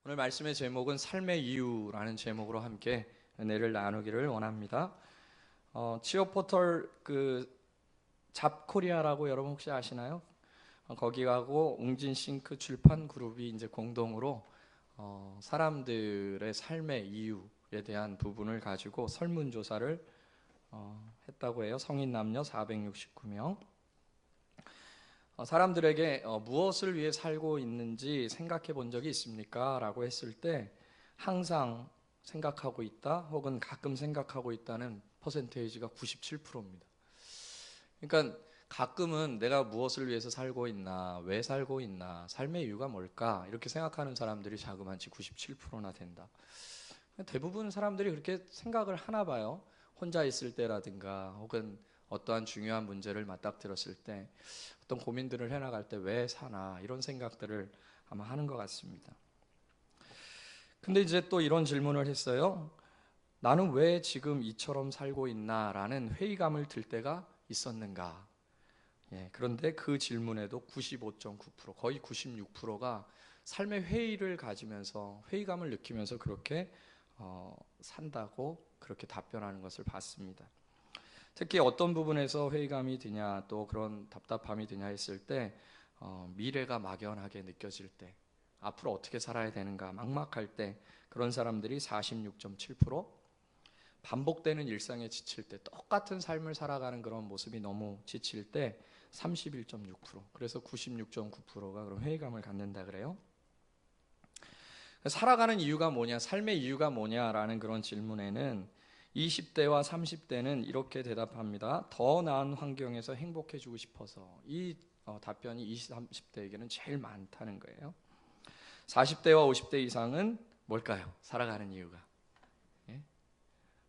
오늘 말씀의 제목은 삶의 이유라는 제목으로 함께 은혜를 나누기를 원합니다. 취업 포털 잡코리아라고 여러분 혹시 아시나요? 거기하고 웅진싱크 출판 그룹이 이제 공동으로 사람들의 삶의 이유에 대한 부분을 가지고 설문조사를 했다고 해요. 성인 남녀 469명. 사람들에게 무엇을 위해 살고 있는지 생각해 본 적이 있습니까? 라고 했을 때 항상 생각하고 있다 혹은 가끔 생각하고 있다는 퍼센테이지가 97%입니다. 그러니까 가끔은 내가 무엇을 위해서 살고 있나, 왜 살고 있나, 삶의 이유가 뭘까 이렇게 생각하는 사람들이 자그마치 97%나 된다. 대부분 사람들이 그렇게 생각을 하나 봐요. 혼자 있을 때라든가 혹은 어떠한 중요한 문제를 맞닥뜨렸을 때 어떤 고민들을 해나갈 때 왜 사나 이런 생각들을 아마 하는 것 같습니다. 근데 이제 또 이런 질문을 했어요. 나는 왜 지금 이처럼 살고 있나 라는 회의감을 들 때가 있었는가. 그런데 그 질문에도 95.9% 거의 96%가 삶의 회의를 가지면서 회의감을 느끼면서 그렇게 산다고 그렇게 답변하는 것을 봤습니다. 특히 어떤 부분에서 회의감이 드냐 또 그런 답답함이 드냐 했을 때 미래가 막연하게 느껴질 때 앞으로 어떻게 살아야 되는가 막막할 때 그런 사람들이 46.7%, 반복되는 일상에 지칠 때 똑같은 삶을 살아가는 그런 모습이 너무 지칠 때 31.6%, 그래서 96.9%가 그런 회의감을 갖는다 그래요. 살아가는 이유가 뭐냐, 삶의 이유가 뭐냐라는 그런 질문에는 20대와 30대는 이렇게 대답합니다. 더 나은 환경에서 행복해지고 싶어서. 이 답변이 20, 30대에게는 제일 많다는 거예요. 40대와 50대 이상은 뭘까요? 살아가는 이유가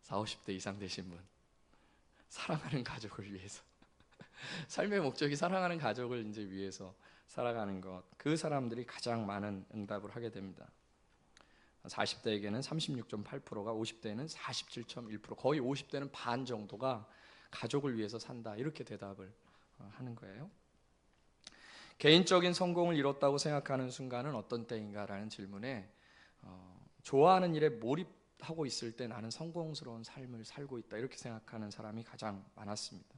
40, 50대 이상 되신 분, 사랑하는 가족을 위해서 삶의 목적이 사랑하는 가족을 이제 위해서 살아가는 것, 그 사람들이 가장 많은 응답을 하게 됩니다. 40대에게는 36.8%가, 50대에는 47.1%, 거의 50대는 반 정도가 가족을 위해서 산다 이렇게 대답을 하는 거예요. 개인적인 성공을 이뤘다고 생각하는 순간은 어떤 때인가라는 질문에 좋아하는 일에 몰입하고 있을 때 나는 성공스러운 삶을 살고 있다 이렇게 생각하는 사람이 가장 많았습니다.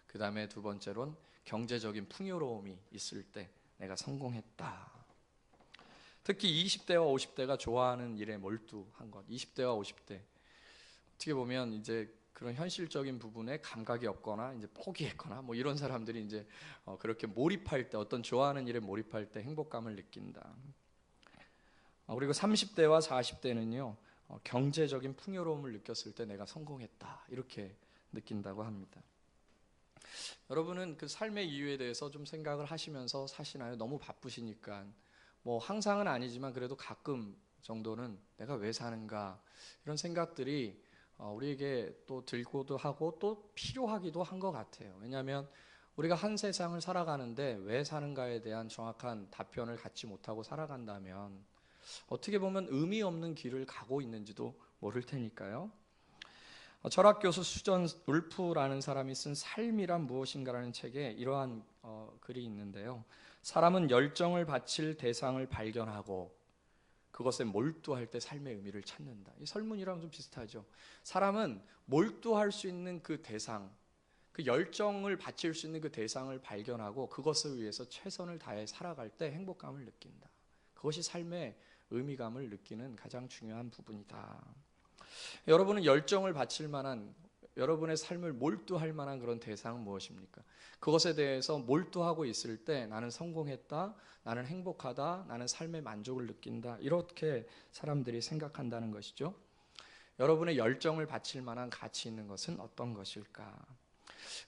그 다음에 두 번째로는 경제적인 풍요로움이 있을 때 내가 성공했다. 특히 20대와 50대가 좋아하는 일에 몰두한 것. 20대와 50대 어떻게 보면 이제 그런 현실적인 부분에 감각이 없거나 이제 포기했거나 뭐 이런 사람들이 이제 그렇게 몰입할 때, 어떤 좋아하는 일에 몰입할 때 행복감을 느낀다. 그리고 30대와 40대는요 경제적인 풍요로움을 느꼈을 때 내가 성공했다 이렇게 느낀다고 합니다. 여러분은 그 삶의 이유에 대해서 좀 생각을 하시면서 사시나요? 너무 바쁘시니까 뭐 항상은 아니지만 그래도 가끔 정도는 내가 왜 사는가 이런 생각들이 우리에게 또 들고도 하고 또 필요하기도 한 것 같아요. 왜냐하면 우리가 한 세상을 살아가는데 왜 사는가에 대한 정확한 답변을 갖지 못하고 살아간다면 어떻게 보면 의미 없는 길을 가고 있는지도 모를 테니까요. 철학 교수 수전 울프라는 사람이 쓴 삶이란 무엇인가라는 책에 이러한 글이 있는데요. 사람은 열정을 바칠 대상을 발견하고 그것에 몰두할 때 삶의 의미를 찾는다. 이 설문이랑 좀 비슷하죠. 사람은 몰두할 수 있는 그 대상, 그 열정을 바칠 수 있는 그 대상을 발견하고 그것을 위해서 최선을 다해 살아갈 때 행복감을 느낀다. 그것이 삶의 의미감을 느끼는 가장 중요한 부분이다. 여러분은 열정을 바칠 만한, 여러분의 삶을 몰두할 만한 그런 대상은 무엇입니까? 그것에 대해서 몰두하고 있을 때 나는 성공했다, 나는 행복하다, 나는 삶의 만족을 느낀다 이렇게 사람들이 생각한다는 것이죠. 여러분의 열정을 바칠 만한 가치 있는 것은 어떤 것일까?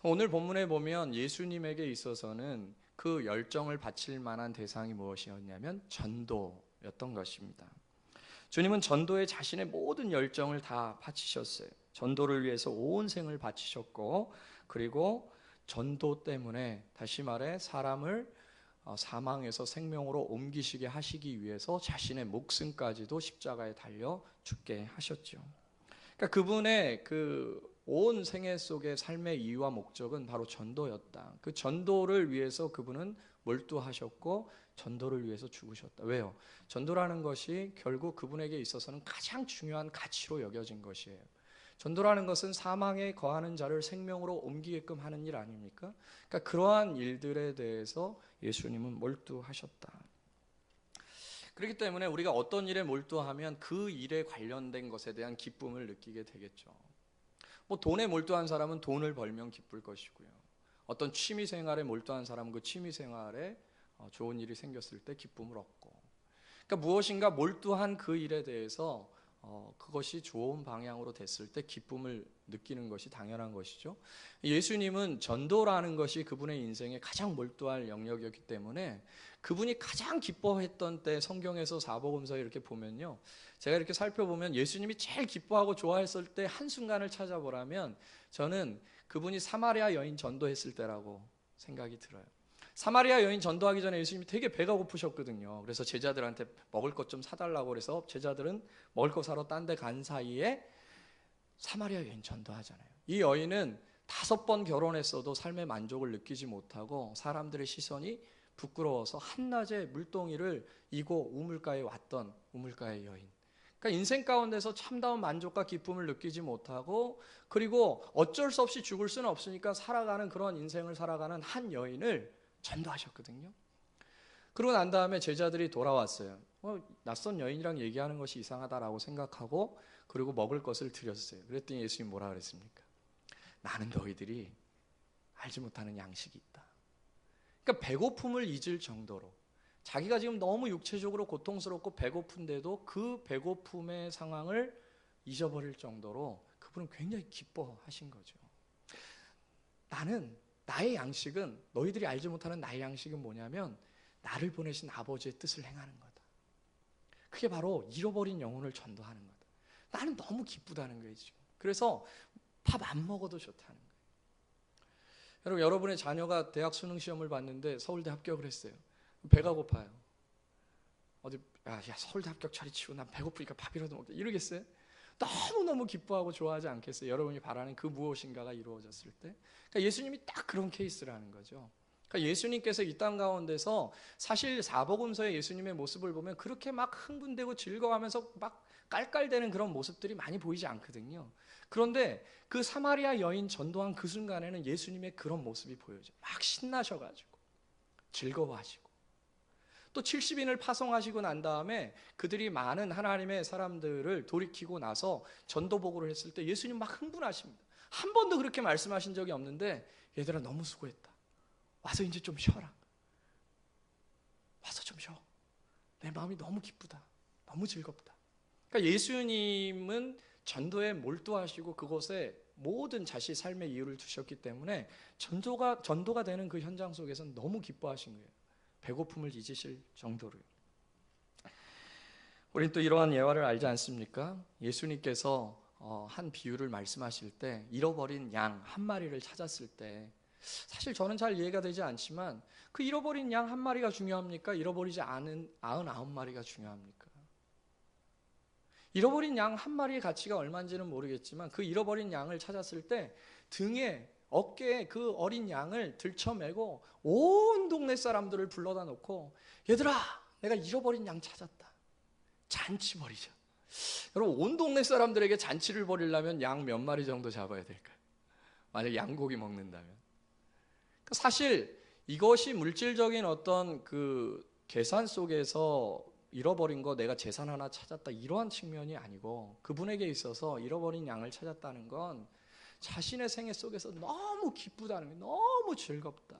오늘 본문에 보면 예수님에게 있어서는 그 열정을 바칠 만한 대상이 무엇이었냐면 전도였던 것입니다. 주님은 전도에 자신의 모든 열정을 다 바치셨어요. 전도를 위해서 온 생을 바치셨고, 그리고 전도 때문에 다시 말해 사람을 사망에서 생명으로 옮기시게 하시기 위해서 자신의 목숨까지도 십자가에 달려 죽게 하셨죠. 그러니까 그분의 그 온 생애 속의 삶의 이유와 목적은 바로 전도였다. 그 전도를 위해서 그분은 몰두하셨고 전도를 위해서 죽으셨다. 왜요? 전도라는 것이 결국 그분에게 있어서는 가장 중요한 가치로 여겨진 것이에요. 전도라는 것은 사망에 거하는 자를 생명으로 옮기게끔 하는 일 아닙니까? 그러니까 그러한 일들에 대해서 예수님은 몰두하셨다. 그렇기 때문에 우리가 어떤 일에 몰두하면 그 일에 관련된 것에 대한 기쁨을 느끼게 되겠죠. 뭐 돈에 몰두한 사람은 돈을 벌면 기쁠 것이고요. 어떤 취미 생활에 몰두한 사람은 그 취미 생활에 좋은 일이 생겼을 때 기쁨을 얻고, 그러니까 무엇인가 몰두한 그 일에 대해서 그것이 좋은 방향으로 됐을 때 기쁨을 느끼는 것이 당연한 것이죠. 예수님은 전도라는 것이 그분의 인생에 가장 몰두할 영역이었기 때문에 그분이 가장 기뻐했던 때 성경에서 사복음서에 이렇게 보면요, 제가 이렇게 살펴보면 예수님이 제일 기뻐하고 좋아했을 때 한순간을 찾아보라면 저는 그분이 사마리아 여인 전도했을 때라고 생각이 들어요. 사마리아 여인 전도하기 전에 예수님이 되게 배가 고프셨거든요. 그래서 제자들한테 먹을 것 좀 사달라고 그래서 제자들은 먹을 거 사러 딴 데 간 사이에 사마리아 여인 전도하잖아요. 이 여인은 5번 결혼했어도 삶의 만족을 느끼지 못하고 사람들의 시선이 부끄러워서 한낮에 물동이를 이고 우물가에 왔던 우물가의 여인. 그러니까 인생 가운데서 참다운 만족과 기쁨을 느끼지 못하고, 그리고 어쩔 수 없이 죽을 수는 없으니까 살아가는 그런 인생을 살아가는 한 여인을 전도하셨거든요. 그러고 난 다음에 제자들이 돌아왔어요. 낯선 여인이랑 얘기하는 것이 이상하다라고 생각하고, 그리고 먹을 것을 드렸어요. 그랬더니 예수님이 뭐라 그랬습니까? 나는 너희들이 알지 못하는 양식이 있다. 그러니까 배고픔을 잊을 정도로, 자기가 지금 너무 육체적으로 고통스럽고 배고픈데도 그 배고픔의 상황을 잊어버릴 정도로 그분은 굉장히 기뻐하신 거죠. 나의 양식은, 너희들이 알지 못하는 나의 양식은 뭐냐면 나를 보내신 아버지의 뜻을 행하는 거다. 그게 바로 잃어버린 영혼을 전도하는 거다. 나는 너무 기쁘다는 거예요 지금. 그래서 밥 안 먹어도 좋다는 거예요. 여러분, 여러분의 자녀가 대학 수능 시험을 봤는데 서울대 합격을 했어요. 배가 고파요. 야 서울대 합격 차리치고 난 배고프니까 밥이라도 먹자 이러겠어요? 너무너무 기뻐하고 좋아하지 않겠어요? 여러분이 바라는 그 무엇인가가 이루어졌을 때. 그러니까 예수님이 딱 그런 케이스라는 거죠. 그러니까 예수님께서 이 땅 가운데서 사실 사복음서의 예수님의 모습을 보면 그렇게 막 흥분되고 즐거워하면서 막 깔깔대는 그런 모습들이 많이 보이지 않거든요. 그런데 그 사마리아 여인 전도한 그 순간에는 예수님의 그런 모습이 보여져요. 막 신나셔가지고 즐거워하시고, 또 70인을 파송하시고 난 다음에 그들이 많은 하나님의 사람들을 돌이키고 나서 전도복음을 했을 때 예수님 막 흥분하십니다. 한 번도 그렇게 말씀하신 적이 없는데, 얘들아 너무 수고했다. 와서 이제 좀 쉬어라. 와서 좀 쉬어. 내 마음이 너무 기쁘다. 너무 즐겁다. 그러니까 예수님은 전도에 몰두하시고 그곳에 모든 자신의 삶의 이유를 두셨기 때문에 전도가 되는 그 현장 속에서 너무 기뻐하신 거예요. 배고픔을 잊으실 정도로요. 우린 또 이러한 예화를 알지 않습니까? 예수님께서 한 비유를 말씀하실 때 잃어버린 양 한 마리를 찾았을 때, 사실 저는 잘 이해가 되지 않지만 그 잃어버린 양 한 마리가 중요합니까? 잃어버리지 않은 99마리가 중요합니까? 잃어버린 양 한 마리의 가치가 얼마인지는 모르겠지만 그 잃어버린 양을 찾았을 때 등에, 어깨에 그 어린 양을 들쳐매고 온 동네 사람들을 불러다 놓고, 얘들아 내가 잃어버린 양 찾았다. 잔치 벌이자. 여러분, 온 동네 사람들에게 잔치를 벌이려면 양 몇 마리 정도 잡아야 될까요? 만약 양고기 먹는다면. 사실 이것이 물질적인 어떤 그 계산 속에서 잃어버린 거, 내가 재산 하나 찾았다 이러한 측면이 아니고, 그분에게 있어서 잃어버린 양을 찾았다는 건 자신의 생애 속에서 너무 기쁘다는 거예요. 너무 즐겁다.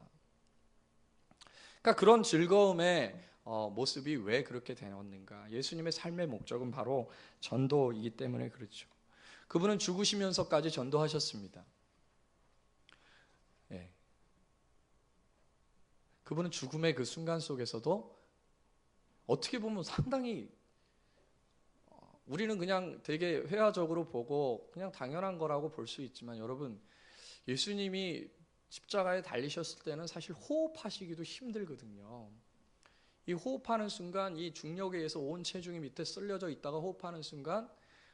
그러니까 그런 즐거움의 모습이 왜 그렇게 되었는가? 예수님의 삶의 목적은 바로 전도이기 때문에 그렇죠. 그분은 죽으시면서까지 전도하셨습니다. 예. 그분은 죽음의 그 순간 속에서도 어떻게 보면 상당히, 우리는 그냥 되게 회화적으로 보고 그냥 당연한 거라고 볼 수 있지만, 여러분, 예수님이 십자가에 달리셨을 때는 사실 호흡하시기도 힘들거든요. 이 호흡하는 순간, 이 중력에 의해서 온 체중이 밑에 쓸려져 있다가 호흡하는 순간,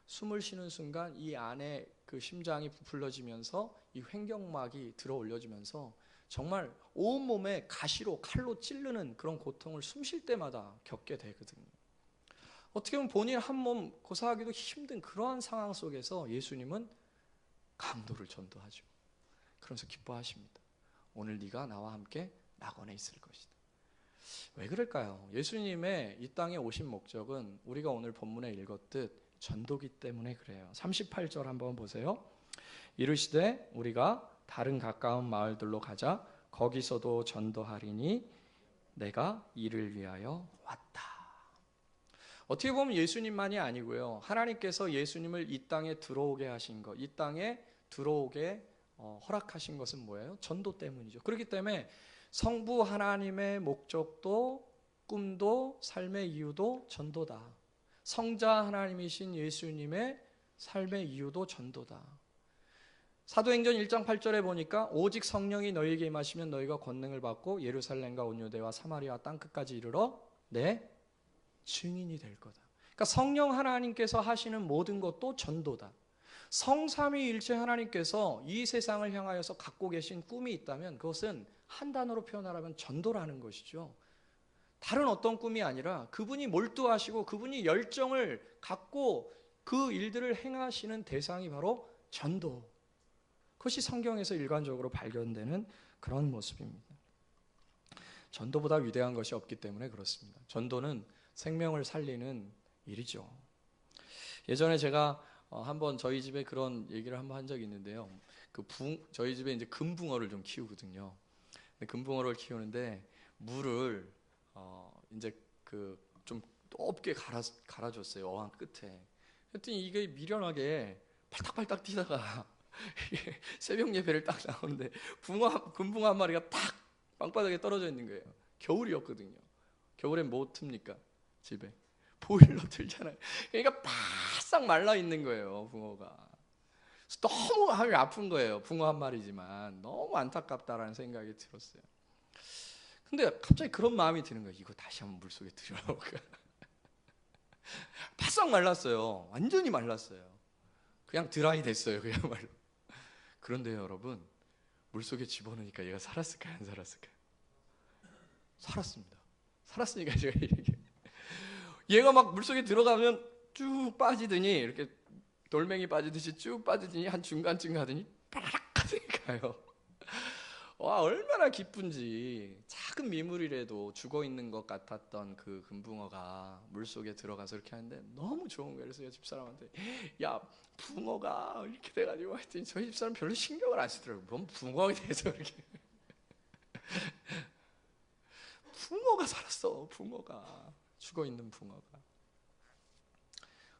숨을 쉬는 순간 이 안에 그 심장이 부풀려지면서 이 횡격막이 들어 올려지면서 정말 온몸에 가시로 칼로 찌르는 그런 고통을 숨 쉴 때마다 겪게 되거든요. 어떻게 보면 본인 한 몸 고사하기도 힘든 그러한 상황 속에서 예수님은 강도를 전도하죠. 그러면서 기뻐하십니다. 오늘 네가 나와 함께 낙원에 있을 것이다. 왜 그럴까요? 예수님의 이 땅에 오신 목적은 우리가 오늘 본문에 읽었듯 전도기 때문에 그래요. 38절 한번 보세요. 이르시되 우리가 다른 가까운 마을들로 가자. 거기서도 전도하리니 내가 이를 위하여 왔다. 어떻게 보면 예수님만이 아니고요. 하나님께서 예수님을 이 땅에 들어오게 하신 것, 이 땅에 들어오게 허락하신 것은 뭐예요? 전도 때문이죠. 그렇기 때문에 성부 하나님의 목적도 꿈도 삶의 이유도 전도다. 성자 하나님이신 예수님의 삶의 이유도 전도다. 사도행전 1장 8절에 보니까 오직 성령이 너희에게 임하시면 너희가 권능을 받고 예루살렘과 온 유대와 사마리아 땅끝까지 이르러 내 증인이 될 거다. 그러니까 성령 하나님께서 하시는 모든 것도 전도다. 성삼위일체 하나님께서 이 세상을 향하여서 갖고 계신 꿈이 있다면 그것은 한 단어로 표현하라면 전도라는 것이죠. 다른 어떤 꿈이 아니라 그분이 몰두하시고 그분이 열정을 갖고 그 일들을 행하시는 대상이 바로 전도. 그것이 성경에서 일관적으로 발견되는 그런 모습입니다. 전도보다 위대한 것이 없기 때문에 그렇습니다. 전도는 생명을 살리는 일이죠. 예전에 제가 한번 저희 집에 그런 얘기를 한번 한 적이 있는데요. 저희 집에 이제 금붕어를 좀 키우거든요. 금붕어를 키우는데 물을 이제 좀 높게 갈아줬어요. 어항 끝에. 그랬더니 이게 미련하게 팔딱팔딱 뛰다가 새벽 예배를 딱 나오는데 금붕어 한 마리가 탁 방바닥에 떨어져 있는 거예요. 겨울이었거든요. 겨울엔 뭐 틉니까? 집에 보일러 틀잖아요. 그러니까 바싹 말라 있는 거예요, 붕어가. 너무 마음이 아픈 거예요. 붕어 한 마리지만 너무 안타깝다라는 생각이 들었어요. 근데 갑자기 그런 마음이 드는 거예요. 이거 다시 한번 물속에 들여놓을까? 바싹 말랐어요. 완전히 말랐어요. 그냥 드라이 됐어요, 그야말로. 그런데요, 여러분, 물속에 집어넣으니까 얘가 살았을까요, 안 살았을까요? 살았습니다. 살았으니까 제가 얘가 막 물속에 들어가면 쭉 빠지더니 이렇게 돌멩이 빠지듯이 쭉 빠지더니 한 중간쯤 가더니 빠라락 하니까요. 와, 얼마나 기쁜지. 작은 미물이라도 죽어있는 것 같았던 그 금붕어가 물속에 들어가서 이렇게 하는데 너무 좋은 거예요. 그래서 집사람한테 야, 붕어가 이렇게 돼가지고 하여튼 저희 집사람 별로 신경을 안 쓰더라고요. 뭔 붕어에 대해서 이렇게. 붕어가 살았어. 붕어가. 죽어있는 붕어가.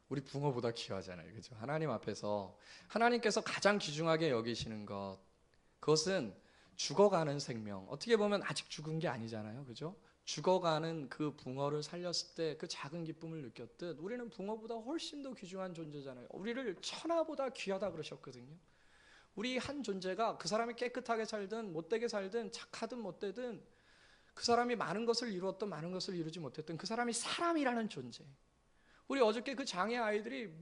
우리 붕어보다 귀하잖아요, 그죠? 하나님 앞에서 하나님께서 가장 귀중하게 여기시는 것, 그것은 죽어가는 생명. 어떻게 보면 아직 죽은 게 아니잖아요, 그죠? 죽어가는 그 붕어를 살렸을 때 그 작은 기쁨을 느꼈듯 우리는 붕어보다 훨씬 더 귀중한 존재잖아요. 우리를 천하보다 귀하다 그러셨거든요. 우리 한 존재가 그 사람이 깨끗하게 살든 못되게 살든 착하든 못되든 그 사람이 많은 것을 이루었든 많은 것을 이루지 못했든 그 사람이 사람이라는 존재. 우리 어저께 그 장애 아이들이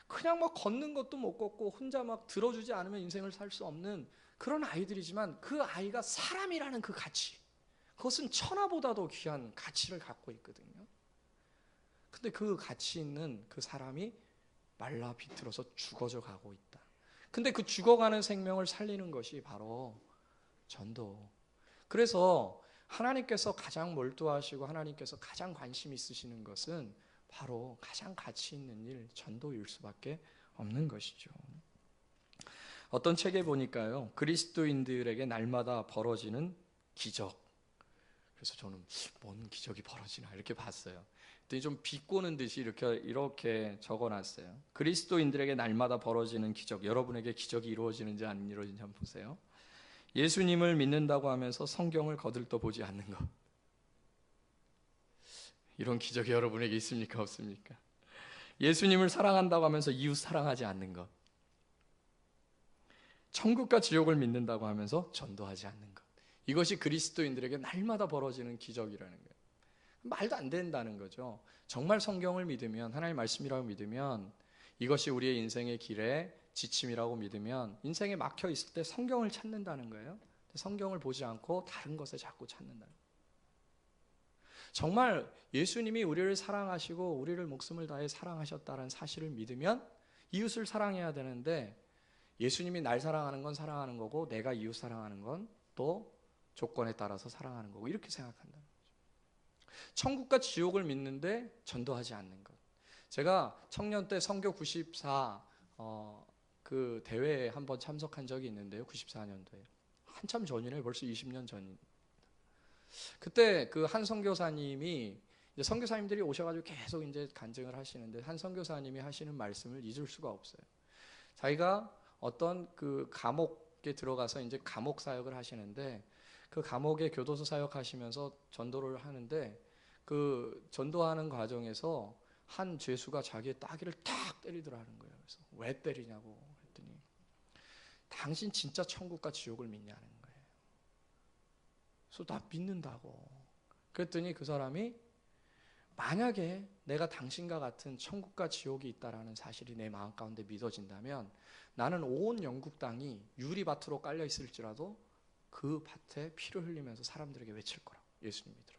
그냥 막 걷는 것도 못 걷고 혼자 막 들어주지 않으면 인생을 살 수 없는 그런 아이들이지만 그 아이가 사람이라는 그 가치, 그것은 천하보다도 귀한 가치를 갖고 있거든요. 근데 그 가치 있는 그 사람이 말라 비틀어서 죽어져 가고 있다. 근데 그 죽어가는 생명을 살리는 것이 바로 전도. 그래서 하나님께서 가장 몰두하시고 하나님께서 가장 관심 있으시는 것은 바로 가장 가치 있는 일, 전도일 수밖에 없는 것이죠. 어떤 책에 보니까요, 그리스도인들에게 날마다 벌어지는 기적. 그래서 저는 뭔 기적이 벌어지나 이렇게 봤어요. 그랬더니 좀 비꼬는 듯이 이렇게 적어놨어요. 그리스도인들에게 날마다 벌어지는 기적. 여러분에게 기적이 이루어지는지 안 이루어지는지 한번 보세요. 예수님을 믿는다고 하면서 성경을 거들떠 보지 않는 것. 이런 기적이 여러분에게 있습니까? 없습니까? 예수님을 사랑한다고 하면서 이웃 사랑하지 않는 것. 천국과 지옥을 믿는다고 하면서 전도하지 않는 것. 이것이 그리스도인들에게 날마다 벌어지는 기적이라는 거예요. 말도 안 된다는 거죠. 정말 성경을 믿으면, 하나님의 말씀이라고 믿으면, 이것이 우리의 인생의 길에 지침이라고 믿으면 인생에 막혀 있을 때 성경을 찾는다는 거예요. 성경을 보지 않고 다른 것에 자꾸 찾는다. 정말 예수님이 우리를 사랑하시고 우리를 목숨을 다해 사랑하셨다는 사실을 믿으면 이웃을 사랑해야 되는데, 예수님이 날 사랑하는 건 사랑하는 거고 내가 이웃 사랑하는 건 또 조건에 따라서 사랑하는 거고, 이렇게 생각한다는 거죠. 천국과 지옥을 믿는데 전도하지 않는 것. 제가 청년 때 선교 94 그 대회에 한번 참석한 적이 있는데요. 94년도에. 한참 전이네. 벌써 20년 전. 그때 그 한 선교사님이, 이제 선교사님들이 오셔가지고 계속 이제 간증을 하시는데, 한 선교사님이 하시는 말씀을 잊을 수가 없어요. 자기가 어떤 그 감옥에 들어가서 이제 감옥 사역을 하시는데, 그 감옥에 교도소 사역하시면서 전도를 하는데, 그 전도하는 과정에서 한 죄수가 자기의 따귀를 탁 때리더라는 거예요. 그래서 왜 때리냐고 했더니, 당신 진짜 천국과 지옥을 믿냐는 거예요. 그래서 나 믿는다고. 그랬더니 그 사람이, 만약에 내가 당신과 같은 천국과 지옥이 있다라는 사실이 내 마음 가운데 믿어진다면 나는 온 영국 땅이 유리밭으로 깔려 있을지라도 그 밭에 피를 흘리면서 사람들에게 외칠 거라고, 예수님 믿으라.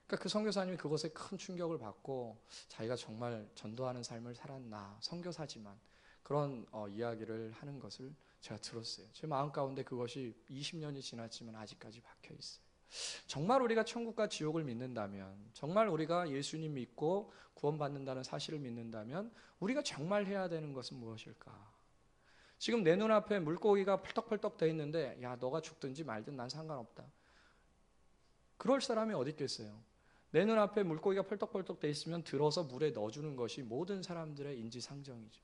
그러니까 그 선교사님이 그것에 큰 충격을 받고, 자기가 정말 전도하는 삶을 살았나, 선교사지만 그런 이야기를 하는 것을 제가 들었어요. 제 마음 가운데 그것이 20년이 지났지만 아직까지 박혀 있어요. 정말 우리가 천국과 지옥을 믿는다면, 정말 우리가 예수님 믿고 구원받는다는 사실을 믿는다면 우리가 정말 해야 되는 것은 무엇일까? 지금 내 눈앞에 물고기가 펄떡펄떡 돼 있는데, 야, 너가 죽든지 말든 난 상관없다. 그럴 사람이 어디 있겠어요? 내 눈앞에 물고기가 펄떡펄떡 돼 있으면 들어서 물에 넣어주는 것이 모든 사람들의 인지상정이죠.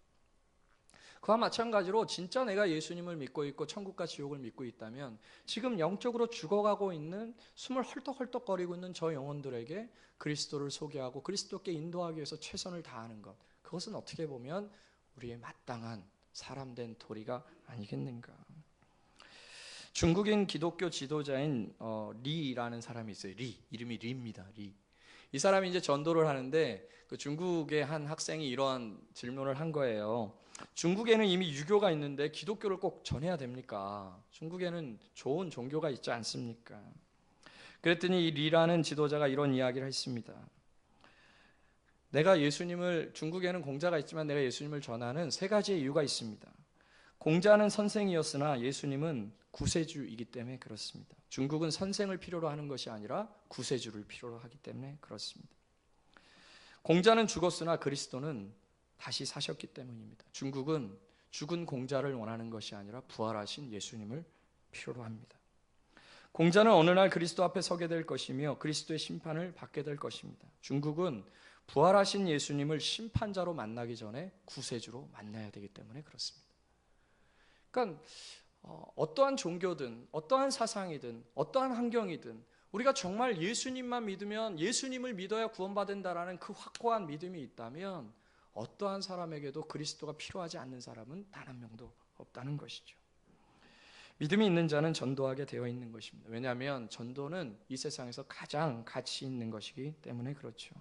그와 마찬가지로 진짜 내가 예수님을 믿고 있고 천국과 지옥을 믿고 있다면, 지금 영적으로 죽어가고 있는, 숨을 헐떡헐떡거리고 있는 저 영혼들에게 그리스도를 소개하고 그리스도께 인도하기 위해서 최선을 다하는 것, 그것은 어떻게 보면 우리의 마땅한 사람된 도리가 아니겠는가. 중국인 기독교 지도자인 리라는 사람이 있어요. 이름이 리입니다. 리. 이 사람이 이제 전도를 하는데, 그 중국의 한 학생이 이러한 질문을 한 거예요. 중국에는 이미 유교가 있는데 기독교를 꼭 전해야 됩니까? 중국에는 좋은 종교가 있지 않습니까? 그랬더니 이 리라는 지도자가 이런 이야기를 했습니다. 중국에는 공자가 있지만 내가 예수님을 전하는 세 가지의 이유가 있습니다. 공자는 선생이었으나 예수님은 구세주이기 때문에 그렇습니다. 중국은 선생을 필요로 하는 것이 아니라 구세주를 필요로 하기 때문에 그렇습니다. 공자는 죽었으나 그리스도는 다시 사셨기 때문입니다. 중국은 죽은 공자를 원하는 것이 아니라 부활하신 예수님을 필요로 합니다. 공자는 어느 날 그리스도 앞에 서게 될 것이며 그리스도의 심판을 받게 될 것입니다. 중국은 부활하신 예수님을 심판자로 만나기 전에 구세주로 만나야 되기 때문에 그렇습니다. 그러니까 어떠한 종교든 어떠한 사상이든 어떠한 환경이든 우리가 정말 예수님만 믿으면, 예수님을 믿어야 구원받는다라는 그 확고한 믿음이 있다면 어떠한 사람에게도 그리스도가 필요하지 않는 사람은 단 한 명도 없다는 것이죠. 믿음이 있는 자는 전도하게 되어 있는 것입니다. 왜냐하면 전도는 이 세상에서 가장 가치 있는 것이기 때문에 그렇죠.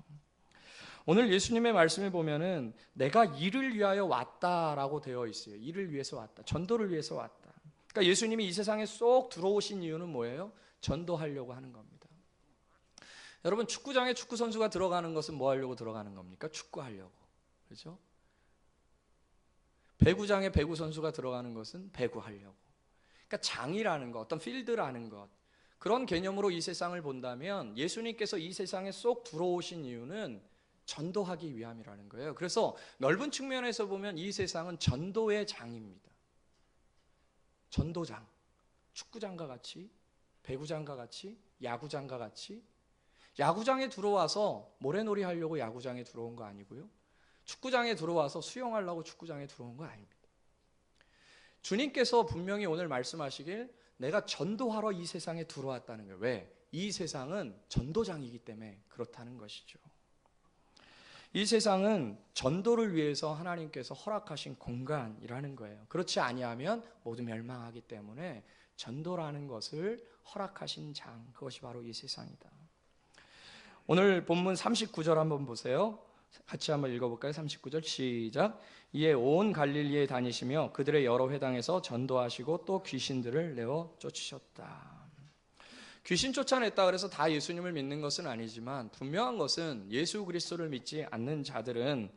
오늘 예수님의 말씀에 보면은 내가 이를 위하여 왔다라고 되어 있어요. 이를 위해서 왔다. 전도를 위해서 왔다. 그러니까 예수님이 이 세상에 쏙 들어오신 이유는 뭐예요? 전도하려고 하는 겁니다. 여러분, 축구장에 축구 선수가 들어가는 것은 뭐 하려고 들어가는 겁니까? 축구하려고. 그렇죠? 배구장에 배구 선수가 들어가는 것은 배구하려고. 그러니까 장이라는 것, 어떤 필드라는 것, 그런 개념으로 이 세상을 본다면 예수님께서 이 세상에 쏙 들어오신 이유는 전도하기 위함이라는 거예요. 그래서 넓은 측면에서 보면 이 세상은 전도의 장입니다. 전도장. 축구장과 같이, 배구장과 같이, 야구장과 같이. 야구장에 들어와서 모래놀이 하려고 야구장에 들어온 거 아니고요. 축구장에 들어와서 수영하려고 축구장에 들어온 거 아닙니다. 주님께서 분명히 오늘 말씀하시길 내가 전도하러 이 세상에 들어왔다는 거예요. 왜? 이 세상은 전도장이기 때문에 그렇다는 것이죠. 이 세상은 전도를 위해서 하나님께서 허락하신 공간이라는 거예요. 그렇지 아니하면 모두 멸망하기 때문에 전도라는 것을 허락하신 장, 그것이 바로 이 세상이다. 오늘 본문 39절 한번 보세요. 같이 한번 읽어볼까요? 39절 시작. 이에 온 갈릴리에 다니시며 그들의 여러 회당에서 전도하시고 또 귀신들을 내어 쫓으셨다. 귀신 쫓아냈다 그래서 다 예수님을 믿는 것은 아니지만 분명한 것은 예수 그리스도를 믿지 않는 자들은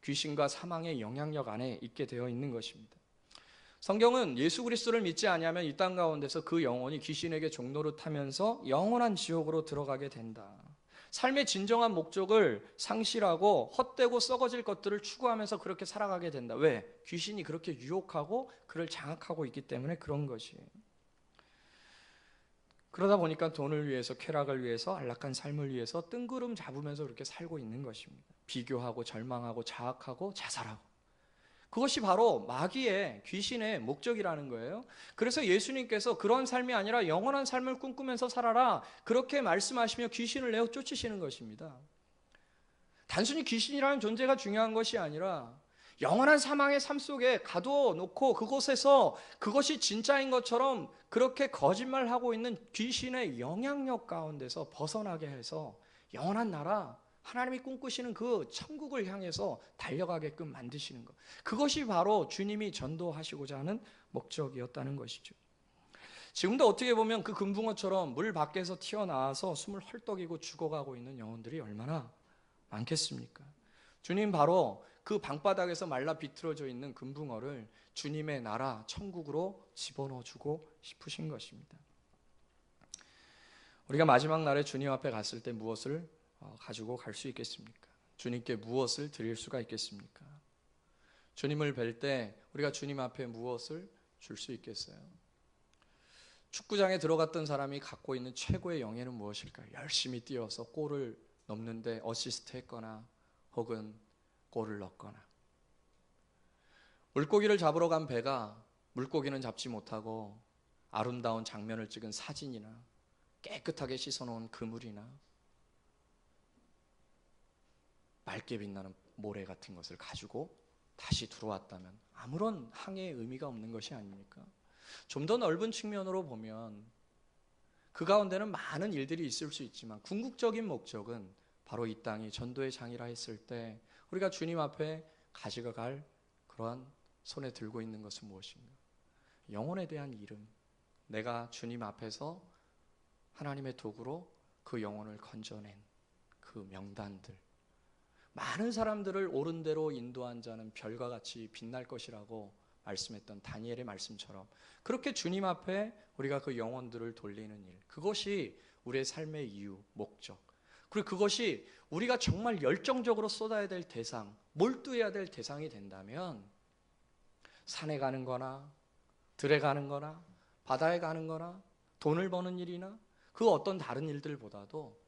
귀신과 사망의 영향력 안에 있게 되어 있는 것입니다. 성경은 예수 그리스도를 믿지 아니하면 이 땅 가운데서 그 영혼이 귀신에게 종노릇하면서 영원한 지옥으로 들어가게 된다. 삶의 진정한 목적을 상실하고 헛되고 썩어질 것들을 추구하면서 그렇게 살아가게 된다. 왜? 귀신이 그렇게 유혹하고 그를 장악하고 있기 때문에 그런 것이. 그러다 보니까 돈을 위해서, 쾌락을 위해서, 안락한 삶을 위해서 뜬구름 잡으면서 그렇게 살고 있는 것입니다. 비교하고 절망하고 자학하고 자살하고. 그것이 바로 마귀의, 귀신의 목적이라는 거예요. 그래서 예수님께서 그런 삶이 아니라 영원한 삶을 꿈꾸면서 살아라, 그렇게 말씀하시며 귀신을 내어 쫓으시는 것입니다. 단순히 귀신이라는 존재가 중요한 것이 아니라 영원한 사망의 삶 속에 가둬놓고 그곳에서 그것이 진짜인 것처럼 그렇게 거짓말하고 있는 귀신의 영향력 가운데서 벗어나게 해서 영원한 나라, 하나님이 꿈꾸시는 그 천국을 향해서 달려가게끔 만드시는 것. 그것이 바로 주님이 전도하시고자 하는 목적이었다는 것이죠. 지금도 어떻게 보면 그 금붕어처럼 물 밖에서 튀어나와서 숨을 헐떡이고 죽어가고 있는 영혼들이 얼마나 많겠습니까? 주님 바로 그 방바닥에서 말라 비틀어져 있는 금붕어를 주님의 나라 천국으로 집어넣어주고 싶으신 것입니다. 우리가 마지막 날에 주님 앞에 갔을 때 무엇을 가지고 갈 수 있겠습니까? 주님께 무엇을 드릴 수가 있겠습니까? 주님을 뵐 때 우리가 주님 앞에 무엇을 줄 수 있겠어요? 축구장에 들어갔던 사람이 갖고 있는 최고의 영예는 무엇일까요? 열심히 뛰어서 골을 넣는데 어시스트 했거나 혹은 골을 넣거나. 물고기를 잡으러 간 배가 물고기는 잡지 못하고 아름다운 장면을 찍은 사진이나 깨끗하게 씻어놓은 그물이나 맑게 빛나는 모래 같은 것을 가지고 다시 들어왔다면 아무런 항해의 의미가 없는 것이 아닙니까? 좀 더 넓은 측면으로 보면 그 가운데는 많은 일들이 있을 수 있지만 궁극적인 목적은 바로 이 땅이 전도의 장이라 했을 때 우리가 주님 앞에 가지고 갈 그러한 손에 들고 있는 것은 무엇인가? 영혼에 대한 이름, 내가 주님 앞에서 하나님의 도구로 그 영혼을 건져낸 그 명단들, 많은 사람들을 옳은 대로 인도한 자는 별과 같이 빛날 것이라고 말씀했던 다니엘의 말씀처럼 그렇게 주님 앞에 우리가 그 영혼들을 돌리는 일, 그것이 우리의 삶의 이유, 목적, 그리고 그것이 우리가 정말 열정적으로 쏟아야 될 대상, 몰두해야 될 대상이 된다면 산에 가는 거나 들에 가는 거나 바다에 가는 거나 돈을 버는 일이나 그 어떤 다른 일들보다도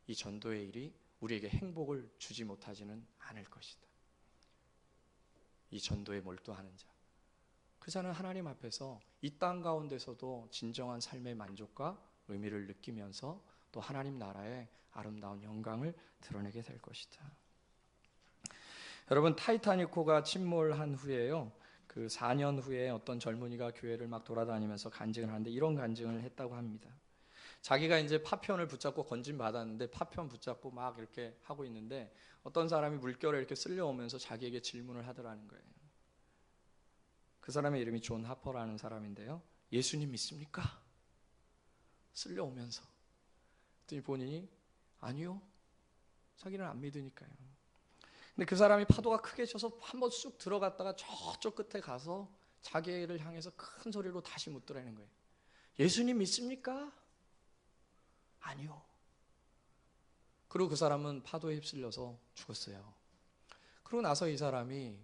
이 전도의 일이 우리에게 행복을 주지 못하지는 않을 것이다. 이 전도에 몰두하는 자, 그 자는 하나님 앞에서 이 땅 가운데서도 진정한 삶의 만족과 의미를 느끼면서 또 하나님 나라의 아름다운 영광을 드러내게 될 것이다. 여러분, 타이타닉호가 침몰한 후에요, 그 4년 후에 어떤 젊은이가 교회를 막 돌아다니면서 간증을 하는데 이런 간증을 했다고 합니다. 자기가 이제 파편을 붙잡고 건진 받았는데 파편 붙잡고 막 이렇게 하고 있는데 어떤 사람이 물결에 이렇게 쓸려오면서 자기에게 질문을 하더라는 거예요. 그 사람의 이름이 존 하퍼라는 사람인데요, 예수님 믿습니까? 쓸려오면서 그랬더니 본인이 아니요, 자기는 안 믿으니까요. 근데 그 사람이 파도가 크게 쳐서 한번 쑥 들어갔다가 저쪽 끝에 가서 자기를 향해서 큰 소리로 다시 묻더라는 거예요. 예수님 믿습니까? 아니요. 그리고 그 사람은 파도에 휩쓸려서 죽었어요. 그러고 나서 이 사람이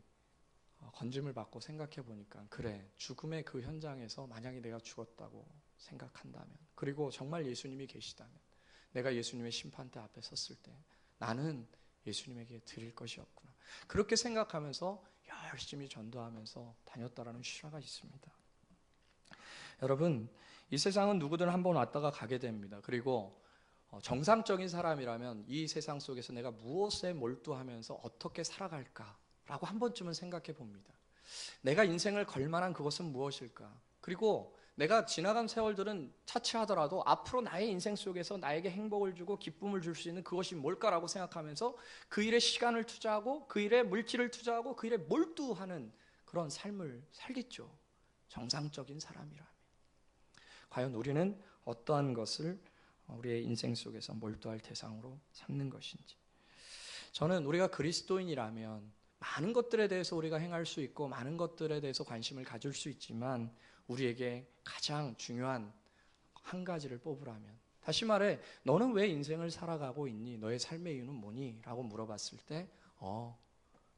건짐을 받고 생각해 보니까, 그래, 죽음의 그 현장에서 만약에 내가 죽었다고 생각한다면, 그리고 정말 예수님이 계시다면, 내가 예수님의 심판대 앞에 섰을 때 나는 예수님에게 드릴 것이 없구나, 그렇게 생각하면서 열심히 전도하면서 다녔다라는 실화가 있습니다. 여러분, 이 세상은 누구든 한번 왔다가 가게 됩니다. 그리고 정상적인 사람이라면 이 세상 속에서 내가 무엇에 몰두하면서 어떻게 살아갈까라고 한 번쯤은 생각해 봅니다. 내가 인생을 걸 만한 그것은 무엇일까? 그리고 내가 지나간 세월들은 차치하더라도 앞으로 나의 인생 속에서 나에게 행복을 주고 기쁨을 줄 수 있는 그것이 뭘까라고 생각하면서 그 일에 시간을 투자하고 그 일에 물질을 투자하고 그 일에 몰두하는 그런 삶을 살겠죠. 정상적인 사람이라면. 과연 우리는 어떠한 것을 우리의 인생 속에서 몰두할 대상으로 삼는 것인지. 저는 우리가 그리스도인이라면 많은 것들에 대해서 우리가 행할 수 있고 많은 것들에 대해서 관심을 가질 수 있지만 우리에게 가장 중요한 한 가지를 뽑으라면, 다시 말해 너는 왜 인생을 살아가고 있니? 너의 삶의 이유는 뭐니? 라고 물어봤을 때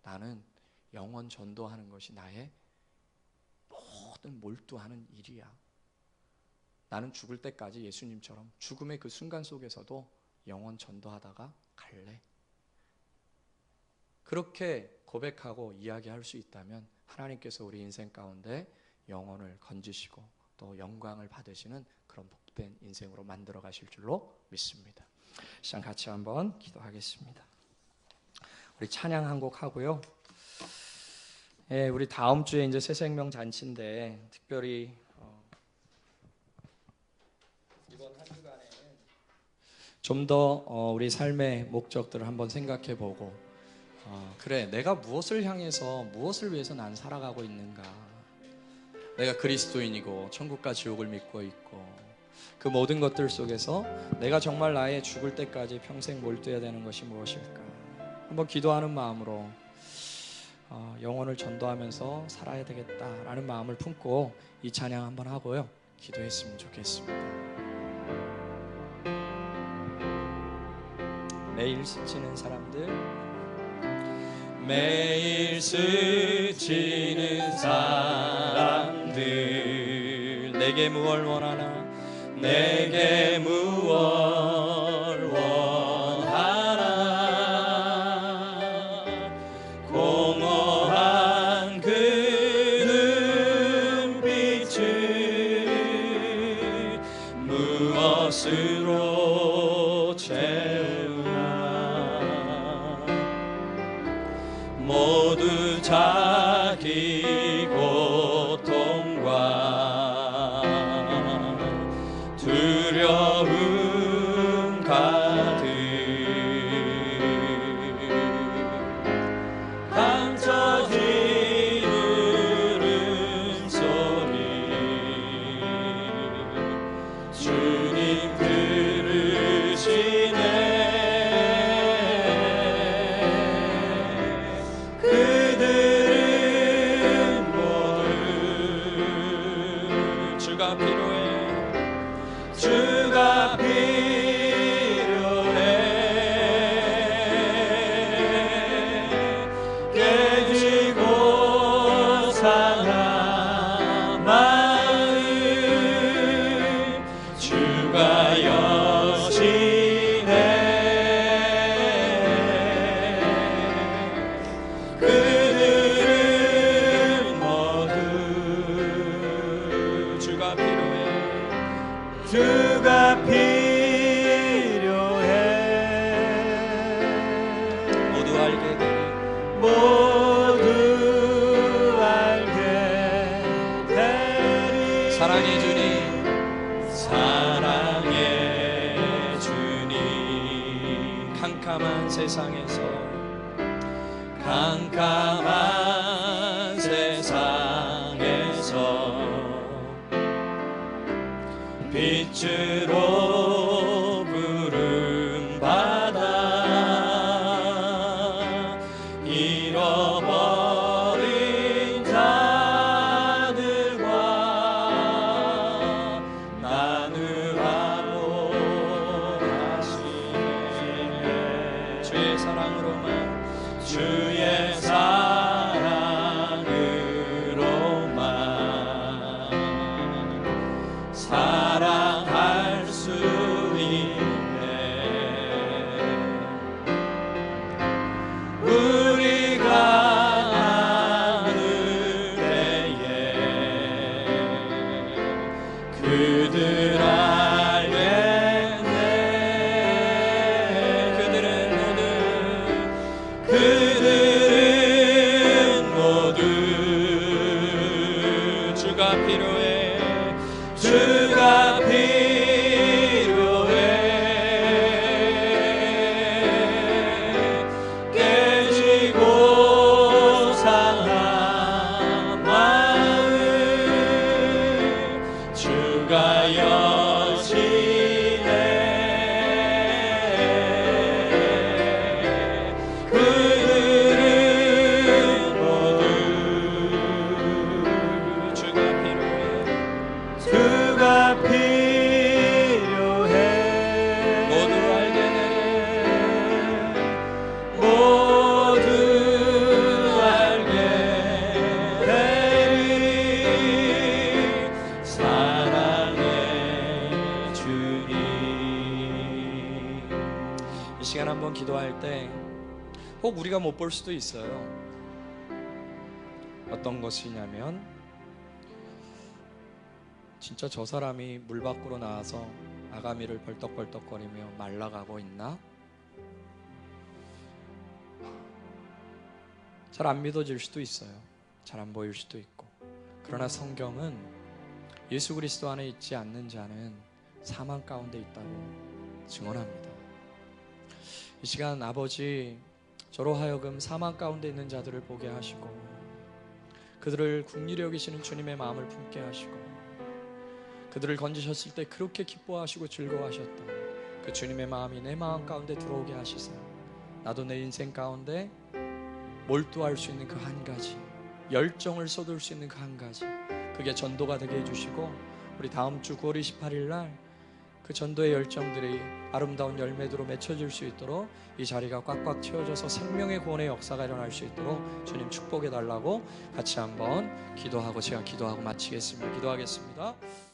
나는 영혼 전도하는 것이 나의 모든 몰두하는 일이야. 나는 죽을 때까지 예수님처럼 죽음의 그 순간 속에서도 영혼 전도하다가 갈래. 그렇게 고백하고 이야기할 수 있다면 하나님께서 우리 인생 가운데 영혼을 건지시고 또 영광을 받으시는 그런 복된 인생으로 만들어 가실 줄로 믿습니다. 시간 같이 한번 기도하겠습니다. 우리 찬양 한 곡 하고요. 우리 다음 주에 이제 새생명 잔치인데 특별히 이번 한 주간에는 좀 더 우리 삶의 목적들을 한번 생각해 보고 그래, 내가 무엇을 향해서 무엇을 위해서 난 살아가고 있는가. 내가 그리스도인이고 천국과 지옥을 믿고 있고 그 모든 것들 속에서 내가 정말 나의 죽을 때까지 평생 몰두해야 되는 것이 무엇일까. 한번 기도하는 마음으로 영혼을 전도하면서 살아야 되겠다라는 마음을 품고 이 찬양 한번 하고요, 기도했으면 좋겠습니다. 매일 스치는 사람들, 매일 스치는 사람들, 내게 무얼 원하나, 내게 무얼 원하나. 공허한 그 눈빛을 무엇으로 채우나. 모두 자기 고통과 두려움 가득 감춰지는 울음소리 주님 들으시네. 그들은 모두 주가 필요해, 주가 필요해. 깨지고 상한 마음 주가 여시네. 그들은 모두 주가 필요해, 주가 필요해. 모두 알게 되리, 모두 알게 되리. 사랑의 주님, 사랑의 주님. 캄캄한 세상에서, 캄캄한 세상에서 빛으로 부름받아 잃어버린 자들과 나누라고 하시네. 주의 사랑으로만, 주의 사랑으로만 사랑할 수 있네. 우리가 나눌 때에 그들 알겠네. 그들은 모두 주가 필요해, 혹 우리가 못 볼 수도 있어요. 어떤 것이냐면 진짜 저 사람이 물 밖으로 나와서 아가미를 벌떡벌떡거리며 말라가고 있나? 잘 안 믿어질 수도 있어요. 잘 안 보일 수도 있고. 그러나 성경은 예수 그리스도 안에 있지 않는 자는 사망 가운데 있다고 증언합니다. 이 시간 아버지, 저로 하여금 사망 가운데 있는 자들을 보게 하시고 그들을 긍휼히 여기시는 주님의 마음을 품게 하시고 그들을 건지셨을 때 그렇게 기뻐하시고 즐거워하셨던 그 주님의 마음이 내 마음 가운데 들어오게 하시사 나도 내 인생 가운데 몰두할 수 있는 그 한 가지, 열정을 쏟을 수 있는 그 한 가지, 그게 전도가 되게 해주시고 우리 다음 주 9월 28일 날 그 전도의 열정들이 아름다운 열매로 맺혀질 수 있도록 이 자리가 꽉꽉 채워져서 생명의 구원의 역사가 일어날 수 있도록 주님 축복해 달라고 같이 한번 기도하고 제가 기도하고 마치겠습니다. 기도하겠습니다.